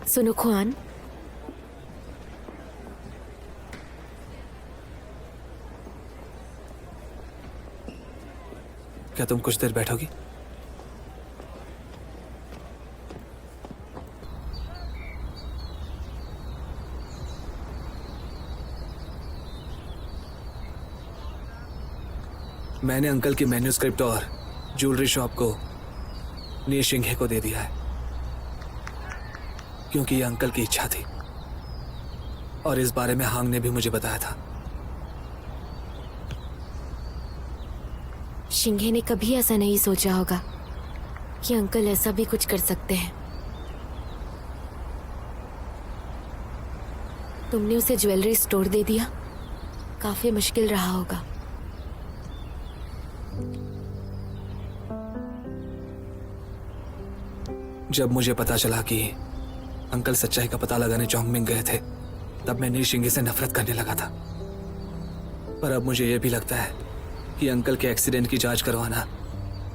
सुनो खुआन, क्या तुम कुछ देर बैठोगी? मैंने अंकल की मैन्यूस्क्रिप्ट और ज्वेलरी शॉप को नीशिंघे को दे दिया है, क्योंकि यह अंकल की इच्छा थी और इस बारे में हांग ने भी मुझे बताया था। शिंघे ने कभी ऐसा नहीं सोचा होगा कि अंकल ऐसा भी कुछ कर सकते हैं। तुमने उसे ज्वेलरी स्टोर दे दिया, काफी मुश्किल रहा होगा। जब मुझे पता चला कि अंकल सच्चाई का पता लगाने चोंगमिंग गए थे, तब मैं नीशिंगे से नफरत करने लगा था। पर अब मुझे यह भी लगता है कि अंकल के एक्सीडेंट की जांच करवाना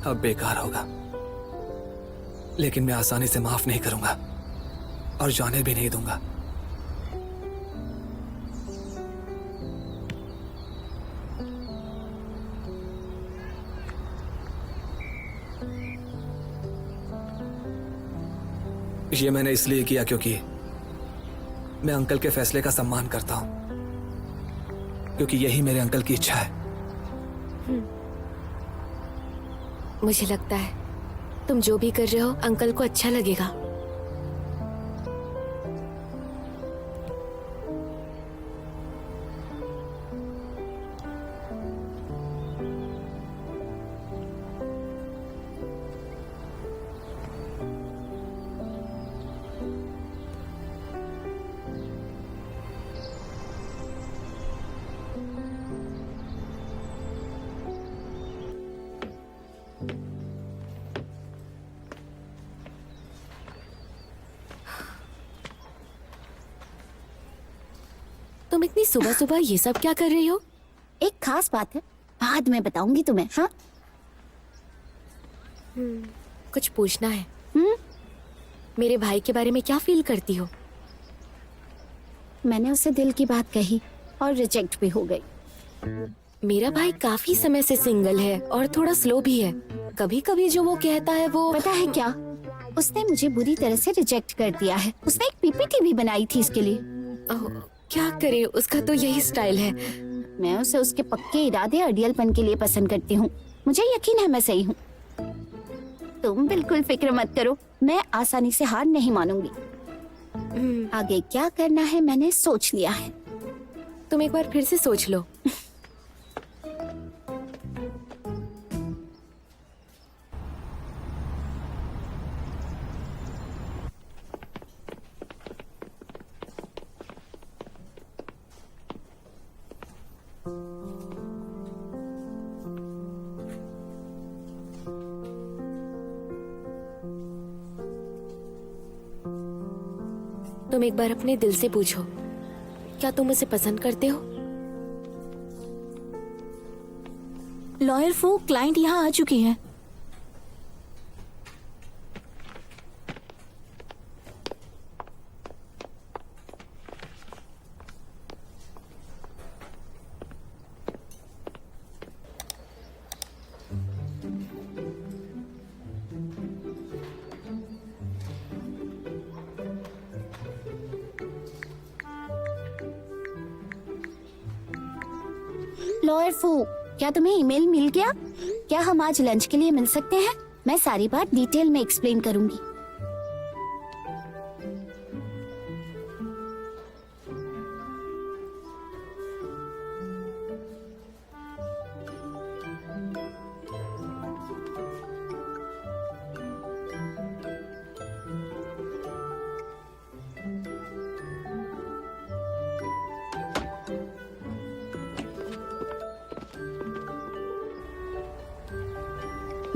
अब बेकार होगा। लेकिन मैं आसानी से माफ नहीं करूंगा और जाने भी नहीं दूंगा। ये मैंने इसलिए किया क्योंकि मैं अंकल के फैसले का सम्मान करता हूं, क्योंकि यही मेरे अंकल की इच्छा है। मुझे लगता है तुम जो भी कर रहे हो अंकल को अच्छा लगेगा। तुम इतनी सुबह सुबह ये सब क्या कर रही हो? एक खास बात है, बाद में बताऊंगी तुम्हें। हाँ, कुछ पूछना है। मेरे भाई के बारे में क्या फील करती हो? मैंने उसे दिल की बात कही और रिजेक्ट भी हो गई। मेरा भाई काफी समय से सिंगल है और थोड़ा स्लो भी है। कभी कभी जो वो कहता है वो पता है क्या, उसने मुझे बुरी तरह से रिजेक्ट कर दिया है। उसने एक पीपीटी भी बनाई थी इसके लिए। ओह, क्या करे, उसका तो यही स्टाइल है। मैं उसे उसके पक्के इरादे अड़ियलपन के लिए पसंद करती हूँ। मुझे यकीन है मैं सही हूँ। तुम बिल्कुल फिक्र मत करो, मैं आसानी से हार नहीं मानूंगी। आगे क्या करना है मैंने सोच लिया है। तुम एक बार फिर से सोच लो। तुम एक बार अपने दिल से पूछो, क्या तुम उसे पसंद करते हो? लॉयर फू, क्लाइंट यहाँ आ चुकी है। लॉयर फू, क्या तुम्हें ईमेल मिल गया? क्या हम आज लंच के लिए मिल सकते हैं? मैं सारी बात डिटेल में एक्सप्लेन करूंगी।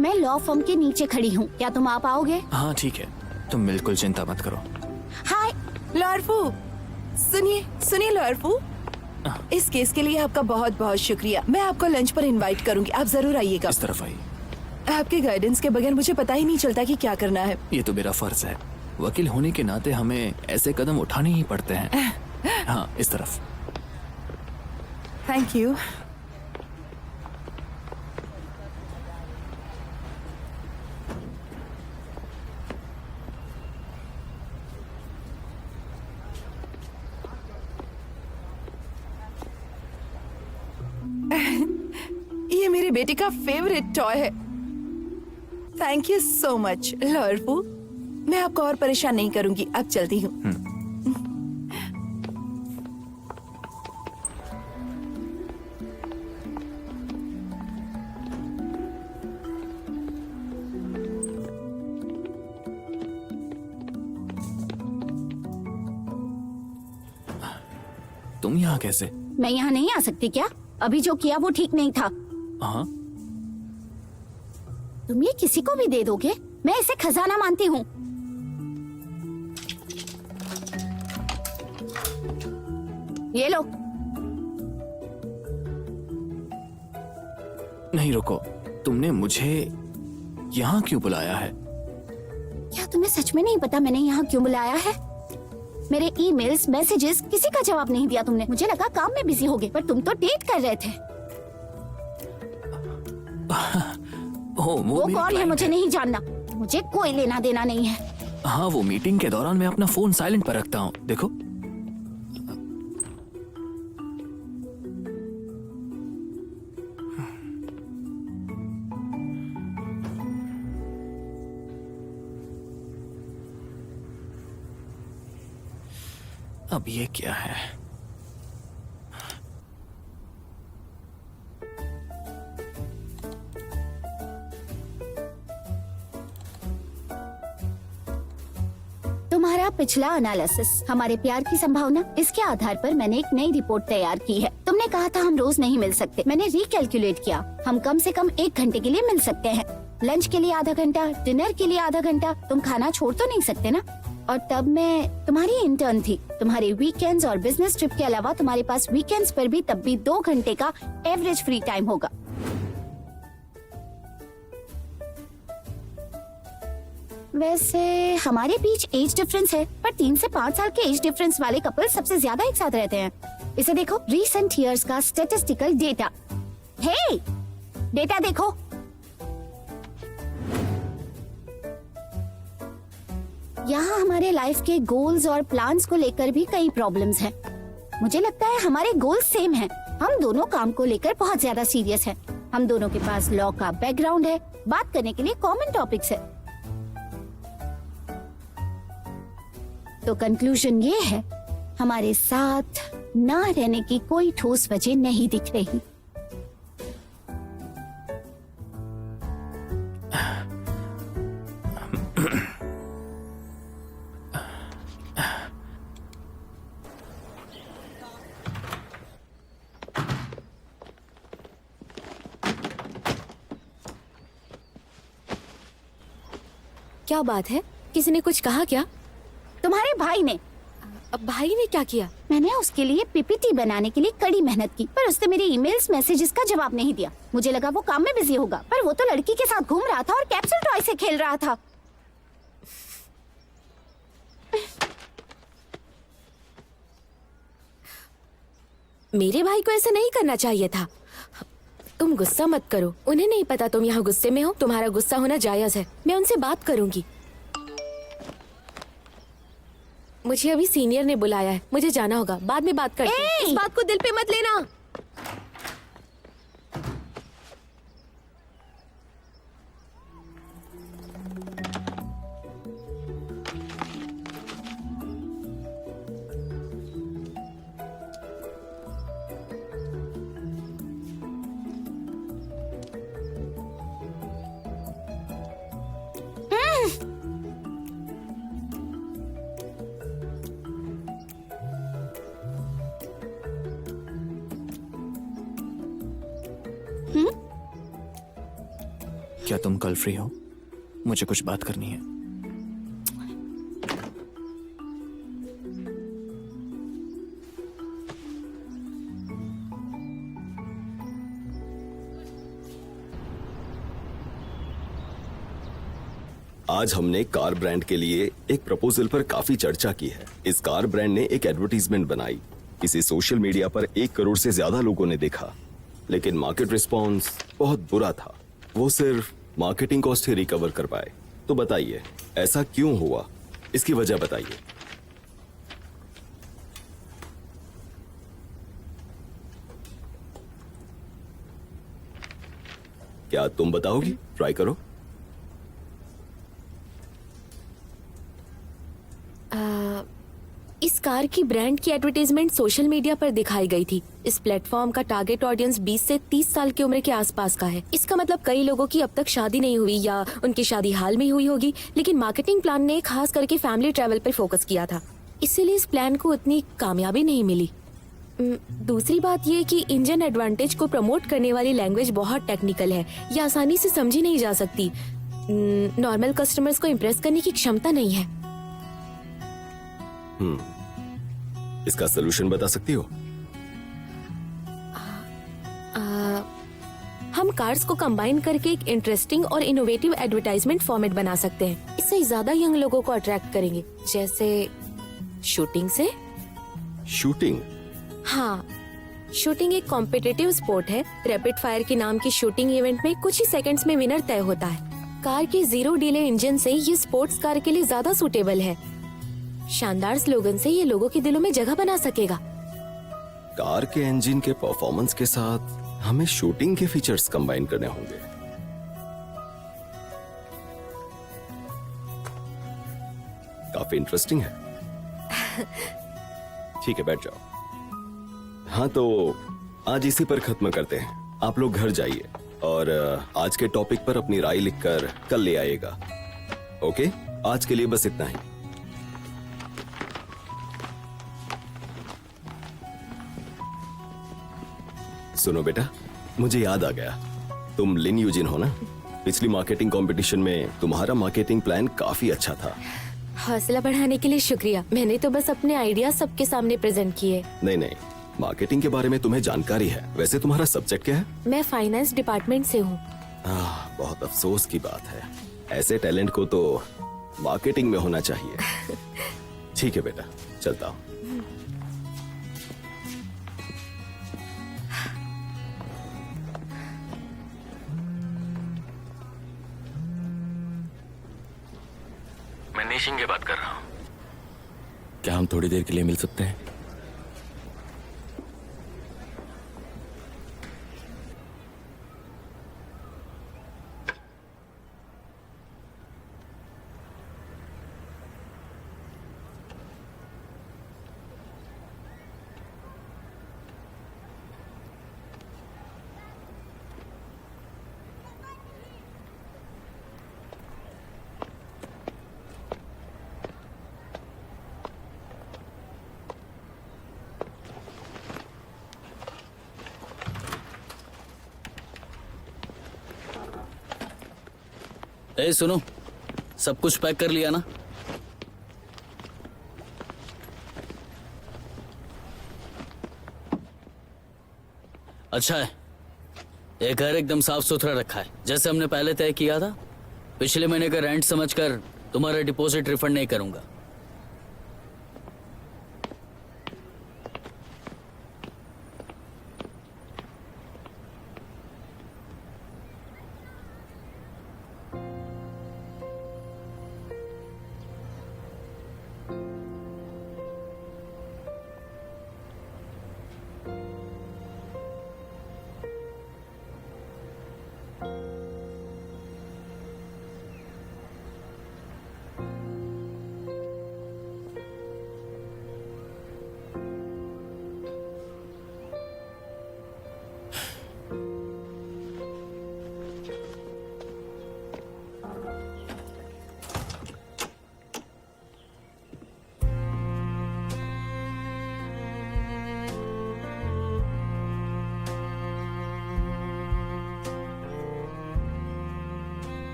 मैं लॉ फर्म के नीचे खड़ी हूँ, क्या तुम आ पाओगे? हाँ ठीक है, तुम बिल्कुल चिंता मत करो। हाय लॉयर फू, सुनिए सुनिए लॉयर फू, इस केस के लिए आपका बहुत बहुत शुक्रिया। मैं आपको लंच पर इनवाइट करूंगी, आप जरूर आइएगा। इस तरफ आई। आपके गाइडेंस के बगैर मुझे पता ही नहीं चलता कि क्या करना है। ये तो मेरा फर्ज है। वकील होने के नाते हमें ऐसे कदम उठाने ही पड़ते हैं। हाँ, इस तरफ। Thank you. ये मेरे बेटे का फेवरेट टॉय है। Thank you so much lawyer फू। मैं आपको और परेशान नहीं करूंगी, अब चलती हूँ। तुम यहाँ कैसे? मैं यहाँ नहीं आ सकती क्या? अभी जो किया वो ठीक नहीं था। हाँ, तुम ये किसी को भी दे दोगे? मैं इसे खजाना मानती हूँ। ये लो। नहीं रुको, तुमने मुझे यहाँ क्यों बुलाया है? क्या तुम्हें सच में नहीं पता मैंने यहाँ क्यों बुलाया है? मेरे ईमेल्स, मैसेजेस, किसी का जवाब नहीं दिया तुमने। मुझे लगा काम में बिजी होगे, पर तुम तो डेट कर रहे थे। वो कौन मेरी है client मुझे नहीं जानना। मुझे कोई लेना देना नहीं है। हाँ, वो मीटिंग के दौरान मैं अपना फोन साइलेंट पर रखता हूँ, देखो। अब ये क्या है? तुम्हारा पिछला एनालिसिस, हमारे प्यार की संभावना, इसके आधार पर मैंने एक नई रिपोर्ट तैयार की है। तुमने कहा था हम रोज नहीं मिल सकते। मैंने रिकैलकुलेट किया, हम कम से कम 1 घंटे के लिए मिल सकते हैं। लंच के लिए आधा घंटा, डिनर के लिए आधा घंटा। तुम खाना छोड़ तो नहीं सकते ना? और तब मैं तुम्हारी इंटर्न थी। तुम्हारे वीकेंड्स और बिजनेस ट्रिप के अलावा तुम्हारे पास वीकेंड्स पर भी तब भी 2 घंटे का एवरेज फ्री टाइम होगा। वैसे हमारे बीच एज डिफरेंस है, पर 3 से 5 साल के एज डिफरेंस वाले कपल सबसे ज्यादा एक साथ रहते हैं। इसे देखो, रीसेंट ईयर्स का स्टैटिस्टिकल डेटा। हे, डेटा देखो। यहाँ हमारे लाइफ के गोल्स और प्लान्स को लेकर भी कई प्रॉब्लम्स हैं। मुझे लगता है हमारे गोल्स सेम हैं। हम दोनों काम को लेकर बहुत ज्यादा सीरियस हैं। हम दोनों के पास लॉ का बैकग्राउंड है, बात करने के लिए कॉमन टॉपिक्स है। तो कंक्लूजन ये है, हमारे साथ ना रहने की कोई ठोस वजह नहीं दिख रही। क्या बात है? किसी ने कुछ कहा क्या? तुम्हारे भाई ने। अब भाई ने क्या किया? मैंने उसके लिए पीपीटी बनाने के लिए कड़ी मेहनत की, पर उसने मेरे ईमेल्स, मैसेजेस का जवाब नहीं दिया। मुझे लगा वो काम में बिजी होगा, पर वो तो लड़की के साथ घूम रहा था और कैप्सूल टॉय से खेल रहा था। मेरे भाई को ऐसा नहीं करना चाहिए था। तुम गुस्सा मत करो, उन्हें नहीं पता तुम यहाँ गुस्से में हो। तुम्हारा गुस्सा होना जायज है। मैं उनसे बात करूंगी। मुझे अभी सीनियर ने बुलाया है, मुझे जाना होगा। बाद में बात करते हैं। इस बात को दिल पे मत लेना। क्या तुम कल फ्री हो? मुझे कुछ बात करनी है। आज हमने कार ब्रांड के लिए एक प्रपोजल पर काफी चर्चा की है। इस कार ब्रांड ने एक एडवर्टीजमेंट बनाई। इसे सोशल मीडिया पर 1 करोड़ से ज्यादा लोगों ने देखा, लेकिन मार्केट रिस्पॉन्स बहुत बुरा था। वो सिर्फ मार्केटिंग कॉस्ट ही रिकवर कर पाए। तो बताइए ऐसा क्यों हुआ, इसकी वजह बताइए। क्या तुम बताओगी? ट्राई करो। इस कार की ब्रांड की एडवर्टाइजमेंट सोशल मीडिया पर दिखाई गई थी। इस प्लेटफॉर्म का टारगेट ऑडियंस 20 से 30 साल की उम्र के आसपास का है। इसका मतलब कई लोगों की अब तक शादी नहीं हुई या उनकी शादी हाल में हुई होगी, लेकिन मार्केटिंग प्लान ने खास करके फैमिली ट्रैवल पर फोकस किया था। इसीलिए इस प्लान को उतनी कामयाबी नहीं मिली। दूसरी बात यह कि इंजन एडवांटेज को प्रमोट करने वाली लैंग्वेज बहुत टेक्निकल है, यह आसानी से समझी नहीं जा सकती। नॉर्मल कस्टमर्स को इम्प्रेस करने की क्षमता नहीं है। इसका सोल्यूशन बता सकती हो? हम कार्स को कंबाइन करके एक इंटरेस्टिंग और इनोवेटिव एडवर्टाइजमेंट फॉर्मेट बना सकते हैं। इससे ज्यादा यंग लोगों को अट्रैक्ट करेंगे। जैसे शूटिंग से। शूटिंग? हाँ, शूटिंग एक कॉम्पिटिटिव स्पोर्ट है। रैपिड फायर के नाम की शूटिंग इवेंट में कुछ ही सेकंड्स में विनर तय होता है। कार के 0 डिले इंजन से ये स्पोर्ट्स कार के लिए ज्यादा सूटेबल है। शानदार स्लोगन से ये लोगों के दिलों में जगह बना सकेगा। कार के इंजन के परफॉर्मेंस के साथ हमें शूटिंग के फीचर्स कंबाइन करने होंगे। काफी इंटरेस्टिंग है। ठीक है, बैठ जाओ। हाँ, तो आज इसी पर खत्म करते हैं। आप लोग घर जाइए और आज के टॉपिक पर अपनी राय लिखकर कल ले आइएगा। ओके, आज के लिए बस इतना ही। सुनो बेटा, मुझे याद आ गया, तुम लिन यूजिन हो ना? पिछली मार्केटिंग कंपटीशन में तुम्हारा मार्केटिंग प्लान काफी अच्छा था। हौसला बढ़ाने के लिए शुक्रिया। मैंने तो बस अपने आइडिया सबके सामने प्रेजेंट किए। नहीं, मार्केटिंग के बारे में तुम्हें जानकारी है। वैसे तुम्हारा सब्जेक्ट क्या है? मैं फाइनेंस डिपार्टमेंट से हूँ। बहुत अफसोस की बात है। ऐसे टैलेंट को तो मार्केटिंग में होना चाहिए। ठीक है बेटा, चलता हूँ। मैं निशिंगे बात कर रहा हूँ। क्या हम थोड़ी देर के लिए मिल सकते हैं? ए सुनो, सब कुछ पैक कर लिया ना? अच्छा है, ये घर एकदम साफ सुथरा रखा है, जैसे हमने पहले तय किया था। पिछले महीने का रेंट समझकर तुम्हारा डिपॉजिट रिफंड नहीं करूंगा।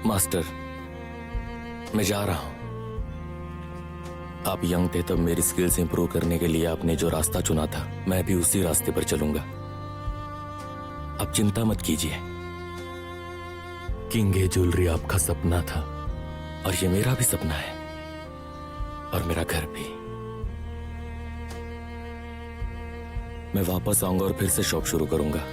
मास्टर, मैं जा रहा हूं। आप यंग थे तब मेरी स्किल्स इंप्रूव करने के लिए आपने जो रास्ता चुना था, मैं भी उसी रास्ते पर चलूंगा। अब चिंता मत कीजिए। किंग ज्वेलरी आपका सपना था, और ये मेरा भी सपना है, और मेरा घर भी। मैं वापस आऊंगा और फिर से शॉप शुरू करूंगा।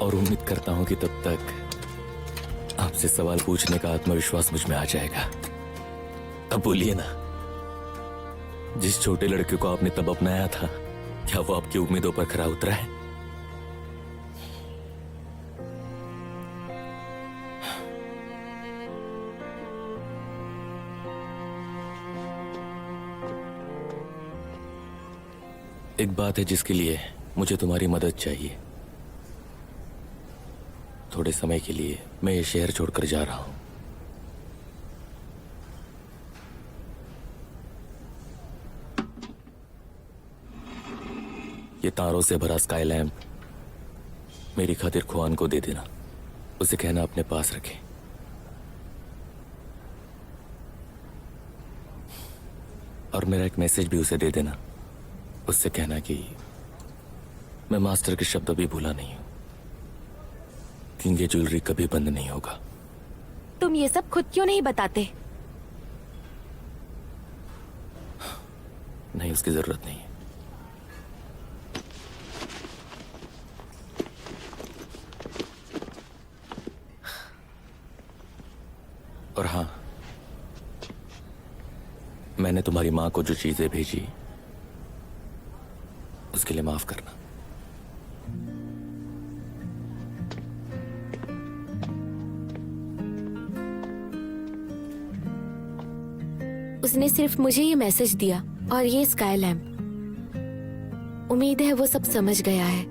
और उम्मीद करता हूं कि तब तक आपसे सवाल पूछने का आत्मविश्वास मुझ में आ जाएगा। अब बोलिए ना, जिस छोटे लड़के को आपने तब अपनाया था, क्या वो आपकी उम्मीदों पर खरा उतरा है? एक बात है जिसके लिए मुझे तुम्हारी मदद चाहिए। थोड़े समय के लिए मैं ये शहर छोड़कर जा रहा हूं। ये तारों से भरा स्काई लैंप मेरी खातिर खुआन को दे देना। उसे कहना अपने पास रखे। और मेरा एक मैसेज भी उसे दे देना। उससे कहना कि मैं मास्टर के शब्द भी भूला नहीं हूं, कि ये ज्वेलरी कभी बंद नहीं होगा। तुम ये सब खुद क्यों नहीं बताते? नहीं, उसकी जरूरत नहीं है। और हाँ, मैंने तुम्हारी मां को जो चीजें भेजी उसके लिए माफ करना। उसने सिर्फ मुझे ये मैसेज दिया और ये स्काई लैम्प। उम्मीद है वो सब समझ गया है।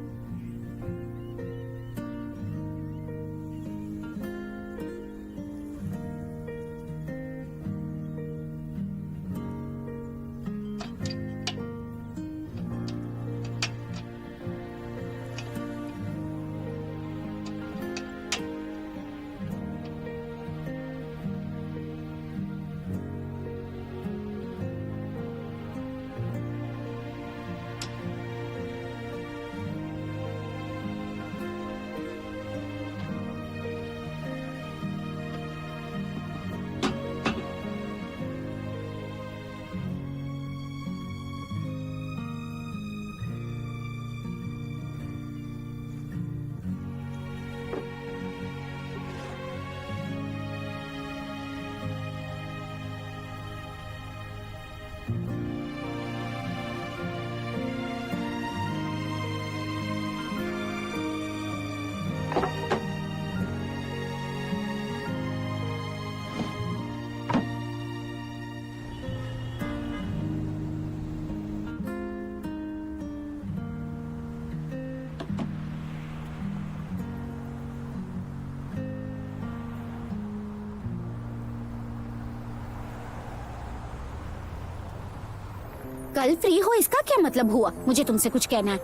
कल फ्री हो इसका क्या मतलब हुआ? मुझे तुमसे कुछ कहना है।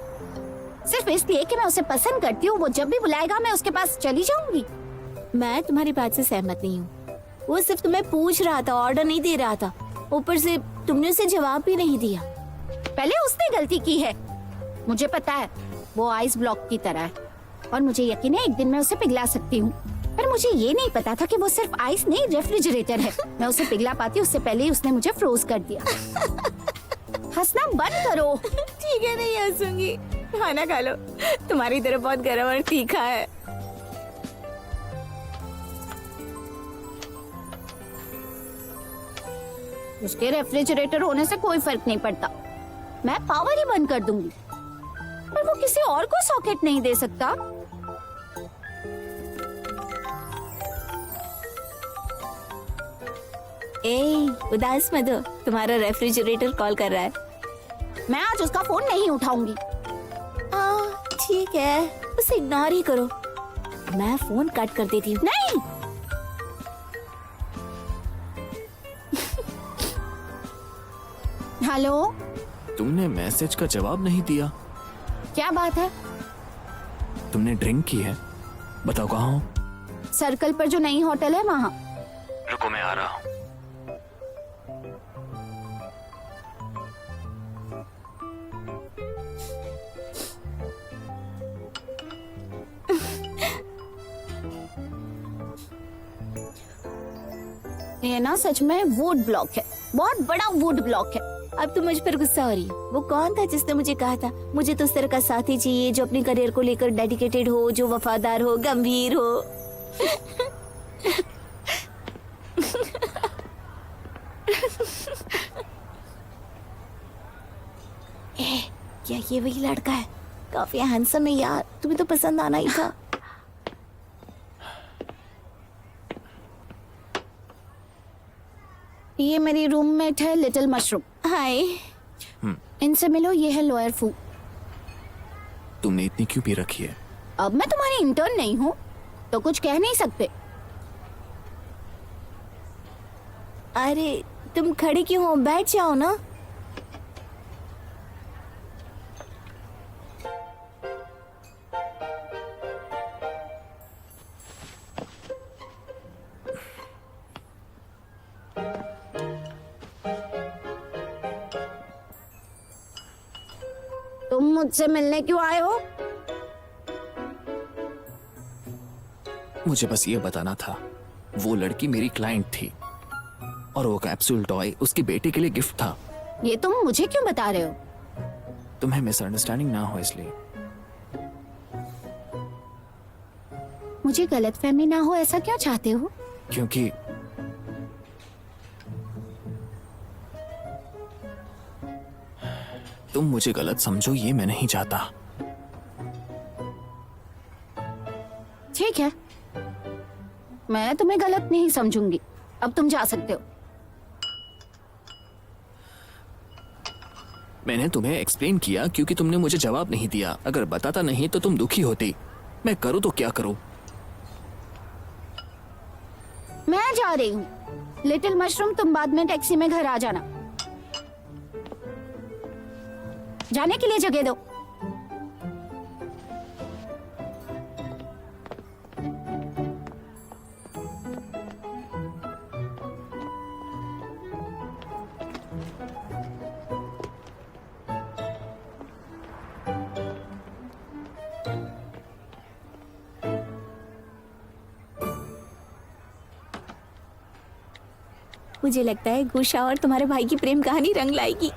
सिर्फ इसलिए कि मैं उसे पसंद करती हूँ, वो जब भी बुलाएगा मैं उसके पास चली जाऊंगी। मैं तुम्हारी बात से सहमत नहीं हूँ। वो सिर्फ तुम्हें पूछ रहा था, ऑर्डर नहीं दे रहा था। ऊपर से तुमने उसे जवाब भी नहीं दिया। पहले उसने गलती की है, मुझे पता है। वो आइस ब्लॉक की तरह है और मुझे यकीन है एक दिन मैं उसे पिघला सकती हूँ। पर मुझे ये नहीं पता था कि वो सिर्फ आइस नहीं, रेफ्रिजरेटर है। मैं उसे पिघला पाती उससे पहले ही उसने मुझे फ्रोज कर दिया। हंसना बंद करो। ठीक है, नहीं हंसूंगी। खाना खा लो, तुम्हारी तरफ बहुत गर्म और तीखा है। उसके रेफ्रिजरेटर होने से कोई फर्क नहीं पड़ता। मैं पावर ही बंद कर दूंगी, पर वो किसी और को सॉकेट नहीं दे सकता। ए, उदास मत हो, तुम्हारा रेफ्रिजरेटर कॉल कर रहा है। मैं आज उसका फोन नहीं उठाऊंगी। ठीक है, उसे इग्नोर ही करो। मैं फोन कट कर देती हूँ। नहीं, हेलो। तुमने मैसेज का जवाब नहीं दिया। क्या बात है? तुमने ड्रिंक की है? बताओ कहाँ हो? सर्कल पर जो नई होटल है वहाँ। रुको मैं आ रहा हूँ। ये ना सच में वुड ब्लॉक है, बहुत बड़ा वुड ब्लॉक है। अब तुम मुझ पर गुस्सा हो रही हो। वो कौन था जिसने मुझे कहा था मुझे तो उस तरह का साथी चाहिए जो अपने करियर को लेकर डेडिकेटेड हो, जो वफादार हो, गंभीर हो। क्या ये वही लड़का है? काफी हैंडसम है यार, तुम्हें तो पसंद आना ही था। ये मेरी रूममेट है लिटिल मशरूम। हाय। इनसे मिलो, ये है लॉयर फू। तुमने इतनी क्यों पी रखी है? अब मैं तुम्हारी इंटर्न नहीं हूँ तो कुछ कह नहीं सकते। अरे तुम खड़े क्यों हो? बैठ जाओ ना। तुम मुझसे मिलने क्यों आए हो? मुझे बस ये बताना था, वो लड़की मेरी क्लाइंट थी और वो कैप्सूल टॉय उसके बेटे के लिए गिफ्ट था। ये तुम मुझे क्यों बता रहे हो? तुम्हें मिसअंडरस्टैंडिंग ना हो इसलिए। मुझे गलतफहमी ना हो ऐसा क्यों चाहते हो? क्योंकि तुम मुझे गलत समझो, ये मैं नहीं चाहता। ठीक है, मैं तुम्हें गलत नहीं समझूंगी। अब तुम जा सकते हो। मैंने तुम्हें एक्सप्लेन किया क्योंकि तुमने मुझे जवाब नहीं दिया। अगर बताता नहीं तो तुम दुखी होती। मैं करूँ तो क्या करूँ? मैं जा रही हूँ। लिटिल मशरूम, तुम बाद में टैक्सी में घर आ जाना। जाने के लिए जगह दो। मुझे लगता है गुस्सा और तुम्हारे भाई की प्रेम कहानी रंग लाएगी।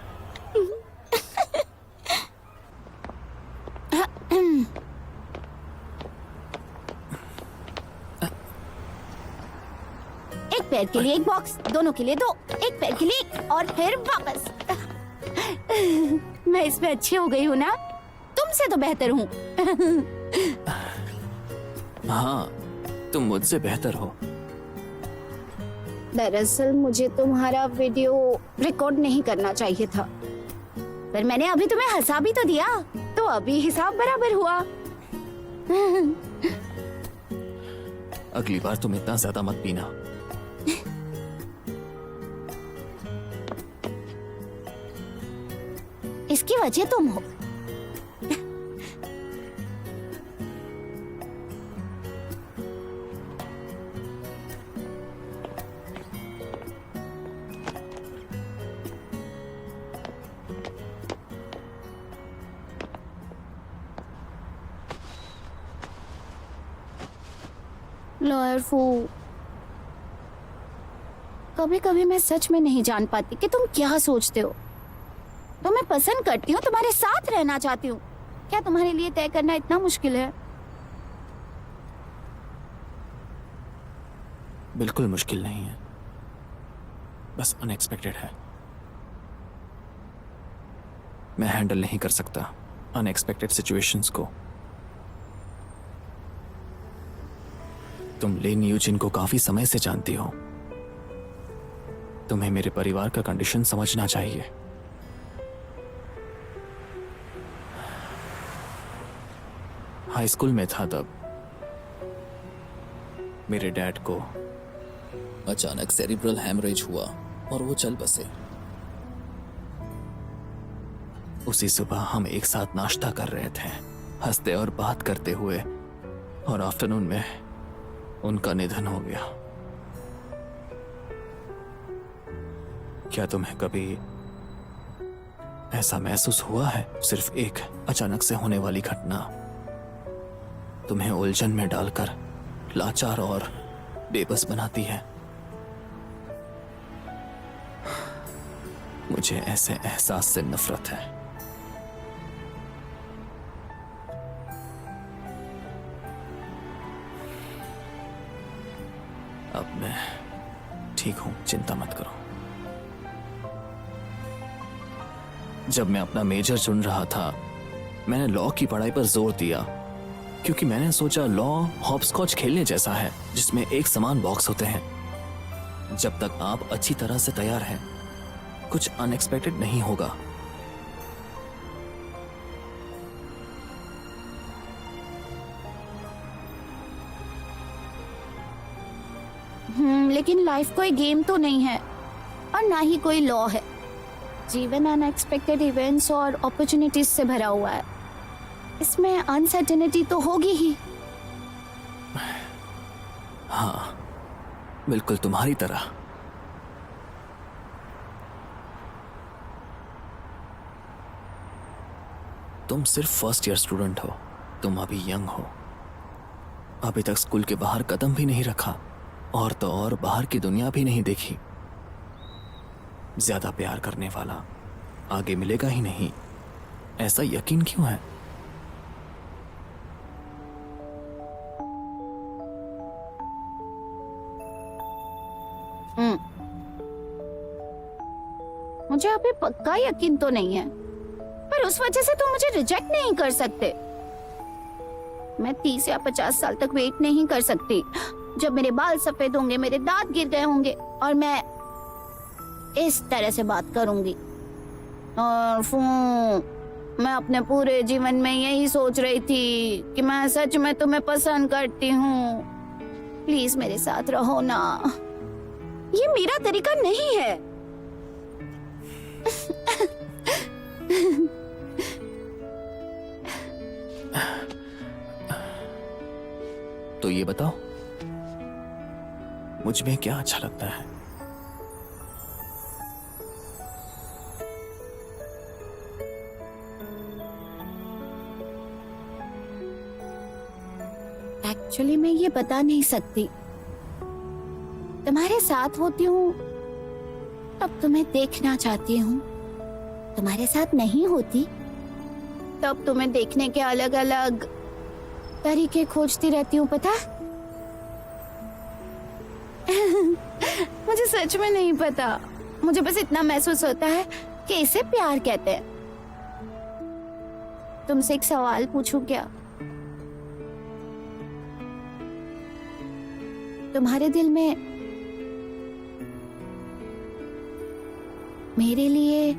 एक पैर के लिए एक बॉक्स, दोनों के लिए दो। एक पैर के लिए एक और फिर वापस। मैं इसमें अच्छी हो गई हूँ ना? तुमसे तो बेहतर हूँ। हाँ, तुम मुझसे बेहतर हो। दरअसल मुझे तुम्हारा वीडियो रिकॉर्ड नहीं करना चाहिए था, पर मैंने अभी तुम्हें हंसा भी तो दिया, तो अभी हिसाब बराबर हुआ। अगली बार तुम इतना ज्यादा मत पीना। इसकी वजह तुम हो। लॉयर फू, कभी कभी मैं सच में नहीं जान पाती कि तुम क्या सोचते हो। तो मैं पसंद करती हूँ, तुम्हारे साथ रहना चाहती हूँ। क्या तुम्हारे लिए तय करना इतना मुश्किल है? बिल्कुल मुश्किल नहीं है, बस अनएक्सपेक्टेड है। मैं हैंडल नहीं कर सकता अनएक्सपेक्टेड सिचुएशंस को। तुम लेन यूजिन को काफी समय से जानती हो। तुम्हें मेरे परिवार का कंडीशन समझना चाहिए। हाई स्कूल में था तब मेरे डैड को अचानक सेरिब्रल हैमरेज हुआ और वो चल बसे। उसी सुबह हम एक साथ नाश्ता कर रहे थे। हंसते और बात करते हुए, और आफ्टरनून में उनका निधन हो गया। क्या तुम्हें कभी ऐसा महसूस हुआ है, सिर्फ एक अचानक से होने वाली घटना तुम्हें उलझन में डालकर लाचार और बेबस बनाती है? मुझे ऐसे एहसास से नफरत है। अब मैं ठीक हूं, चिंता मत करो। जब मैं अपना मेजर चुन रहा था, मैंने लॉ की पढ़ाई पर जोर दिया, क्योंकि मैंने सोचा लॉ हॉपस्कॉच खेलने जैसा है, जिसमें एक समान बॉक्स होते हैं। जब तक आप अच्छी तरह से तैयार हैं, कुछ अनएक्सपेक्टेड नहीं होगा। लेकिन लाइफ कोई गेम तो नहीं है, और ना ही कोई लॉ है। जीवन अनएक्सपेक्टेड इवेंट्स और अपॉर्चुनिटीज से भरा हुआ है। इसमें अनसर्टेनिटी तो होगी ही। हाँ, बिल्कुल तुम्हारी तरह। तुम सिर्फ फर्स्ट ईयर स्टूडेंट हो, तुम अभी यंग हो, अभी तक स्कूल के बाहर कदम भी नहीं रखा, और तो और बाहर की दुनिया भी नहीं देखी। ज्यादा प्यार करने वाला आगे मिलेगा ही नहीं, ऐसा यकीन क्यों है? मुझे अभी पक्का यकीन तो नहीं है, पर उस वजह से तुम मुझे रिजेक्ट नहीं कर सकते। मैं 30 या 50 साल तक वेट नहीं कर सकती, जब मेरे बाल सफेद होंगे, मेरे दांत गिर गए होंगे, और मैं इस तरह से बात करूंगी। और मैं अपने पूरे जीवन में यही सोच रही थी कि मैं सच में तुम्हें पसंद करती हूँ। प्लीज मेरे साथ रहो ना। ये मेरा तरीका नहीं है। तो ये बताओ, मुझ में क्या अच्छा लगता है? एक्चुअली मैं ये बता नहीं सकती। तुम्हारे साथ होती हूँ तब तुम्हें देखना चाहती हूँ, तुम्हारे साथ नहीं होती तब तुम्हें देखने के अलग अलग तरीके खोजती रहती हूँ, पता? मुझे सच में नहीं पता, मुझे बस इतना महसूस होता है कि इसे प्यार कहते हैं। तुमसे एक सवाल पूछूं क्या? तुम्हारे दिल में मेरे लिए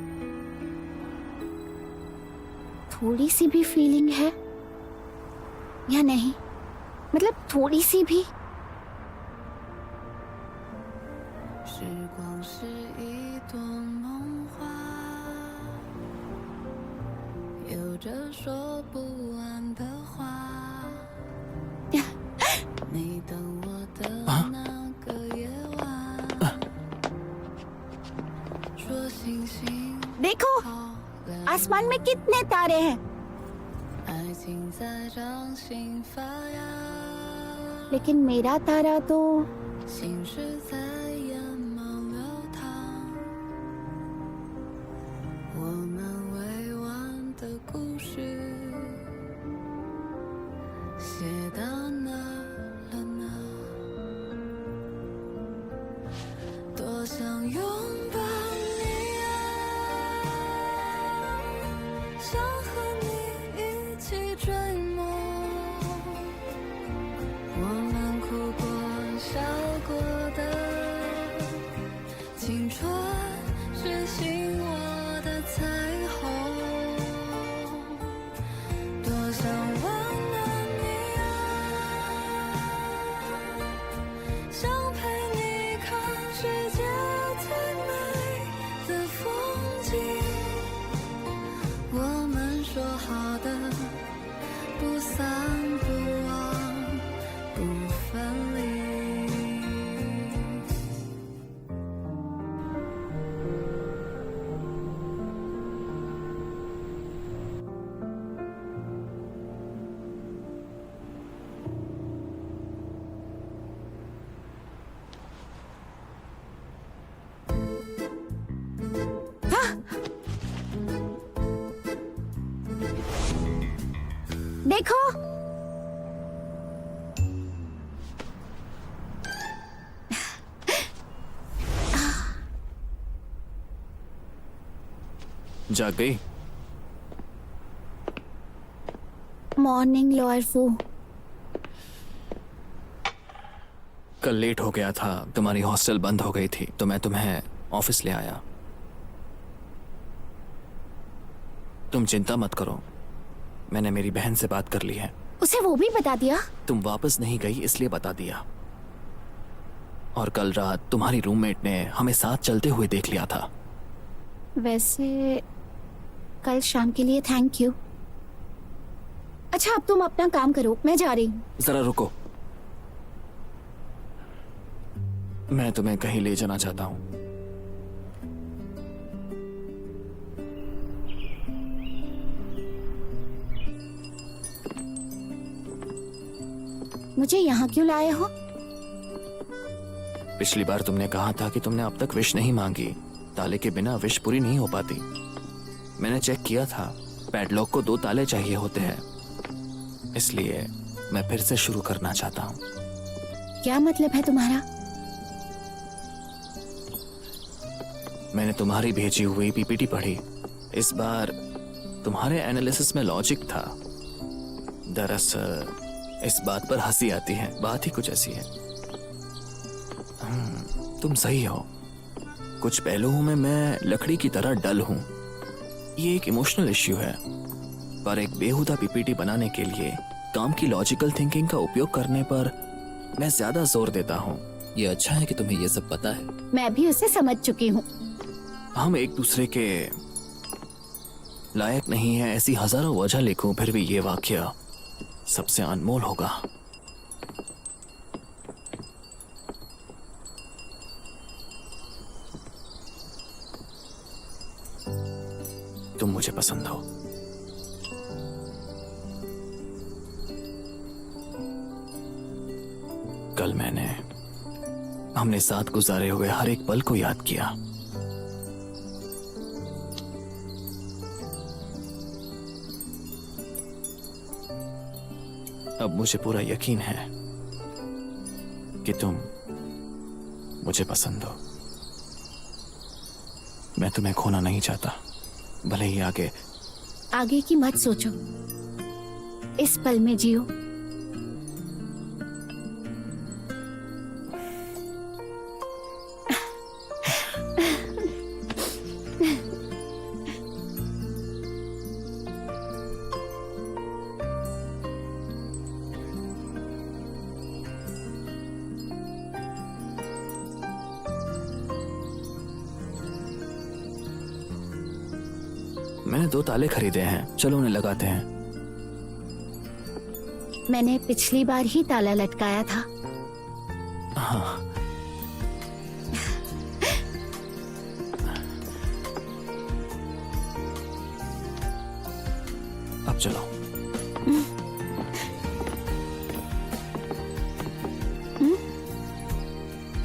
थोड़ी सी भी फीलिंग है या नहीं? मतलब थोड़ी सी भी? 时光是一朵梦花，有着说不完的话。你等我的那个夜晚，说星星 देखो 好亮， आसमान में कितने तारे हैं, 爱情在掌心发芽， लेकिन मेरा तारा तो 心事在眼眸流淌，我们未完的故事写到哪了呢？多想拥抱你啊，想和你一起追梦，我们哭过笑过的青春是醒我的彩虹，多想温暖你啊，想陪你看世界最美 देखो जाग गई? मॉर्निंग लॉयर फू। कल लेट हो गया था, तुम्हारी हॉस्टल बंद हो गई थी तो मैं तुम्हें ऑफिस ले आया। तुम चिंता मत करो, मैंने मेरी बहन से बात कर ली है। उसे वो भी बता दिया? तुम वापस नहीं गई इसलिए बता दिया। और कल रात तुम्हारी रूममेट ने हमें साथ चलते हुए देख लिया था। वैसे कल शाम के लिए थैंक यू। अच्छा अब तुम अपना काम करो, मैं जा रही हूँ। जरा रुको, मैं तुम्हें कहीं ले जाना चाहता हूँ। मुझे यहाँ क्यों लाए हो? पिछली बार तुमने कहा था कि तुमने अब तक विश नहीं मांगी, ताले के बिना विश पूरी नहीं हो पाती। मैंने चेक किया था, पैडलॉक को 2 ताले चाहिए होते हैं, इसलिए मैं फिर से शुरू करना चाहता हूँ। क्या मतलब है तुम्हारा? मैंने तुम्हारी भेजी हुई पीपीटी पढ़ी। इस बार तुम्हारे एनालिसिस में लॉजिक था। दरअसल इस बात पर हंसी आती है, बात ही कुछ ऐसी है। तुम सही हो, कुछ पहलुओं में मैं लकड़ी की तरह डल हूं। ये एक इमोशनल इश्यू है, पर एक बेहुदा पीपीटी बनाने के लिए काम की लॉजिकल थिंकिंग का उपयोग करने पर मैं ज्यादा जोर देता हूँ। ये अच्छा है कि तुम्हें ये सब पता है। मैं भी उसे समझ चुकी हूँ। हम एक दूसरे के लायक नहीं है ऐसी हजारों वजह लिखूं, फिर भी ये वाकया सबसे अनमोल होगा। तुम मुझे पसंद हो। कल हमने साथ गुजारे हुए हर एक पल को याद किया। अब मुझे पूरा यकीन है कि तुम मुझे पसंद हो। मैं तुम्हें खोना नहीं चाहता, भले ही आगे की मत सोचो, इस पल में जियो। मैंने 2 ताले खरीदे हैं, चलो उन्हें लगाते हैं। मैंने पिछली बार ही ताला लटकाया था। हाँ। अब चलो।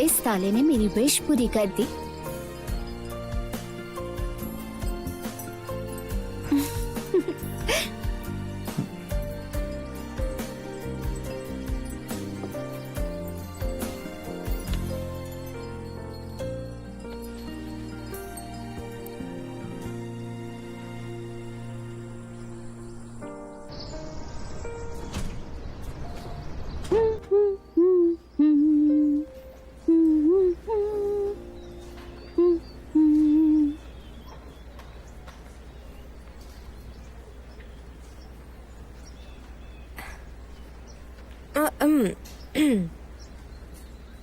इस ताले ने मेरी विश पूरी कर दी।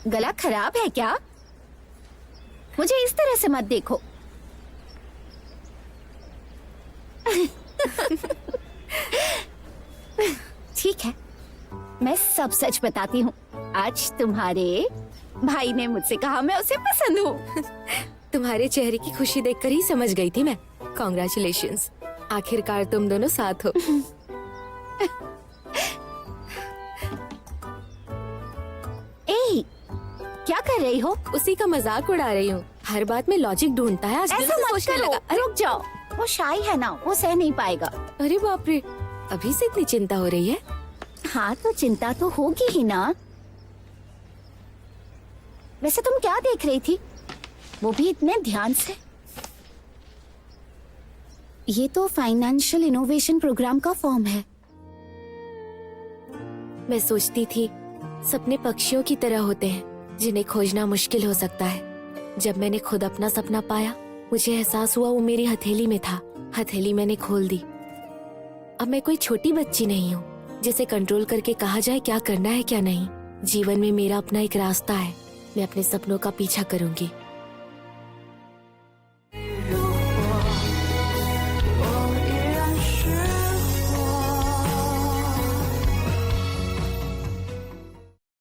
गला खराब है क्या? मुझे इस तरह से मत देखो। ठीक है, मैं सब सच बताती हूँ। आज तुम्हारे भाई ने मुझसे कहा मैं उसे पसंद हूँ। तुम्हारे चेहरे की खुशी देखकर ही समझ गई थी मैं। कॉन्ग्रेचुलेशंस, आखिरकार तुम दोनों साथ हो। ए, क्या कर रही हो? उसी का मजाक उड़ा रही हूँ। हर बात में लॉजिक ढूंढता है, आज दिल ऐसा से मत सोचने करो। लगा। रुक जाओ, वो शाई है ना, वो सह नहीं पाएगा। अरे बाप रे, अभी से इतनी चिंता हो रही है? हाँ तो चिंता तो होगी ही ना। वैसे तुम क्या देख रही थी, वो भी इतने ध्यान से? ये तो फाइनेंशियल इनोवेशन प्रोग्राम का फॉर्म है। मैं सोचती थी सपने पक्षियों की तरह होते हैं जिन्हें खोजना मुश्किल हो सकता है। जब मैंने खुद अपना सपना पाया मुझे एहसास हुआ वो मेरी हथेली में था। हथेली मैंने खोल दी। अब मैं कोई छोटी बच्ची नहीं हूँ जिसे कंट्रोल करके कहा जाए क्या करना है क्या नहीं। जीवन में मेरा अपना एक रास्ता है। मैं अपने सपनों का पीछा करूंगी।